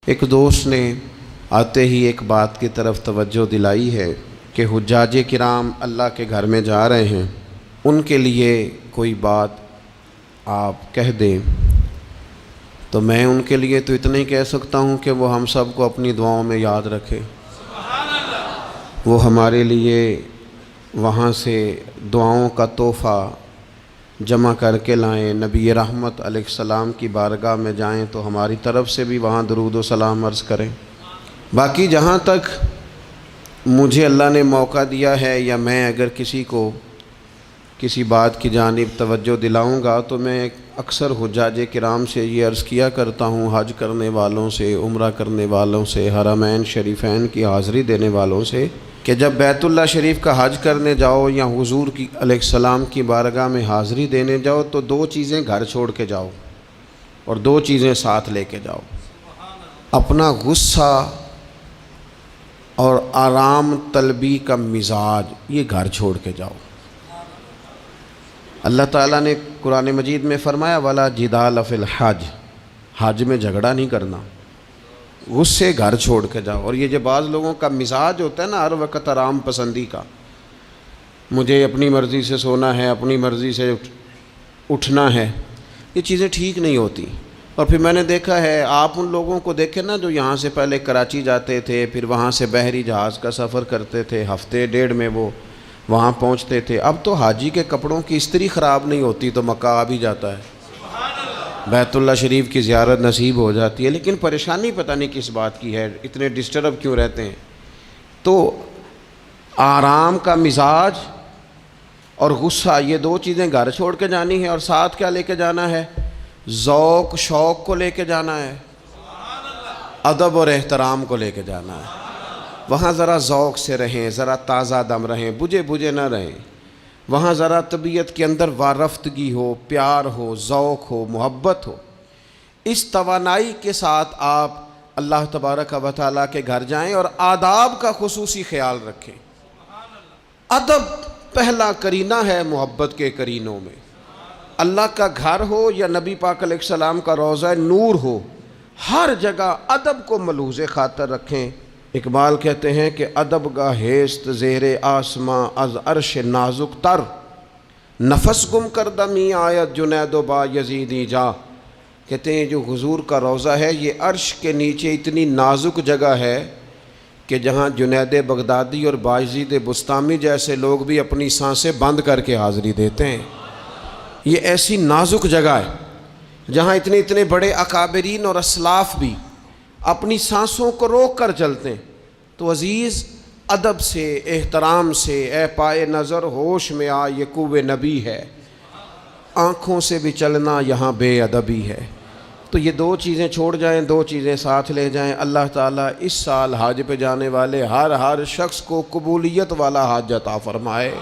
ایک دوست نے آتے ہی ایک بات کی طرف توجہ دلائی ہے کہ حجاج کرام اللہ کے گھر میں جا رہے ہیں، ان کے لیے کوئی بات آپ کہہ دیں۔ تو میں ان کے لیے تو اتنا ہی کہہ سکتا ہوں کہ وہ ہم سب کو اپنی دعاؤں میں یاد رکھے، وہ ہمارے لیے وہاں سے دعاؤں کا تحفہ جمع کر کے لائیں، نبی رحمت علیہ السلام کی بارگاہ میں جائیں تو ہماری طرف سے بھی وہاں درود و سلام عرض کریں۔ باقی جہاں تک مجھے اللہ نے موقع دیا ہے یا میں اگر کسی کو کسی بات کی جانب توجہ دلاؤں گا تو میں اکثر حجاج کرام سے یہ عرض کیا کرتا ہوں، حج کرنے والوں سے، عمرہ کرنے والوں سے، حرمین شریفین کی حاضری دینے والوں سے، کہ جب بیت اللہ شریف کا حج کرنے جاؤ یا حضور کی علیہ السلام کی بارگاہ میں حاضری دینے جاؤ تو دو چیزیں گھر چھوڑ کے جاؤ اور دو چیزیں ساتھ لے کے جاؤ۔ اپنا غصہ اور آرام طلبی کا مزاج یہ گھر چھوڑ کے جاؤ۔ اللہ تعالیٰ نے قرآن مجید میں فرمایا وَلَا جِدَالَ فِي الْحَجِّ، حج میں جھگڑا نہیں کرنا، غصے گھر چھوڑ کے جاؤ۔ اور یہ جو بعض لوگوں کا مزاج ہوتا ہے نا ہر وقت آرام پسندی کا، مجھے اپنی مرضی سے سونا ہے، اپنی مرضی سے اٹھنا ہے، یہ چیزیں ٹھیک نہیں ہوتی۔ اور پھر میں نے دیکھا ہے، آپ ان لوگوں کو دیکھیں نا جو یہاں سے پہلے کراچی جاتے تھے، پھر وہاں سے بحری جہاز کا سفر کرتے تھے، ہفتے ڈیڑھ میں وہ وہاں پہنچتے تھے۔ اب تو حاجی کے کپڑوں کی استری خراب نہیں ہوتی تو مکہ آ بھی جاتا ہے، بیت اللہ شریف کی زیارت نصیب ہو جاتی ہے، لیکن پریشانی پتہ نہیں کس بات کی ہے، اتنے ڈسٹرب کیوں رہتے ہیں۔ تو آرام کا مزاج اور غصہ یہ دو چیزیں گھر چھوڑ کے جانی ہے، اور ساتھ کیا لے کے جانا ہے؟ ذوق شوق کو لے کے جانا ہے، ادب اور احترام کو لے کے جانا ہے۔ وہاں ذرا ذوق سے رہیں، ذرا تازہ دم رہیں، بجھے بجھے نہ رہیں۔ وہاں ذرا طبیعت کے اندر وارفتگی ہو، پیار ہو، ذوق ہو، محبت ہو۔ اس توانائی کے ساتھ آپ اللہ تبارک و تعالیٰ کے گھر جائیں اور آداب کا خصوصی خیال رکھیں۔ ادب پہلا کرینہ ہے محبت کے کرینوں میں۔ اللہ کا گھر ہو یا نبی پاک علیہ السلام کا روضہ نور ہو، ہر جگہ ادب کو ملحوظ خاطر رکھیں۔ اقبال کہتے ہیں کہ ادب کا ہیست زیر آسماں از عرش نازک تر، نفس گم کردمی آیت جنید و با یزیدی جا۔ کہتے ہیں جو حضور کا روضہ ہے یہ عرش کے نیچے اتنی نازک جگہ ہے کہ جہاں جنید بغدادی اور بایزید بسطامی جیسے لوگ بھی اپنی سانسیں بند کر کے حاضری دیتے ہیں۔ یہ ایسی نازک جگہ ہے جہاں اتنے بڑے اکابرین اور اسلاف بھی اپنی سانسوں کو روک کر چلتے ہیں۔ تو عزیز ادب سے، احترام سے، اے پائے نظر ہوش میں آ یہ کوہ نبی ہے، آنکھوں سے بھی چلنا یہاں بے ادبی ہے۔ تو یہ دو چیزیں چھوڑ جائیں، دو چیزیں ساتھ لے جائیں۔ اللہ تعالیٰ اس سال حج پہ جانے والے ہر شخص کو قبولیت والا حج عطا فرمائے۔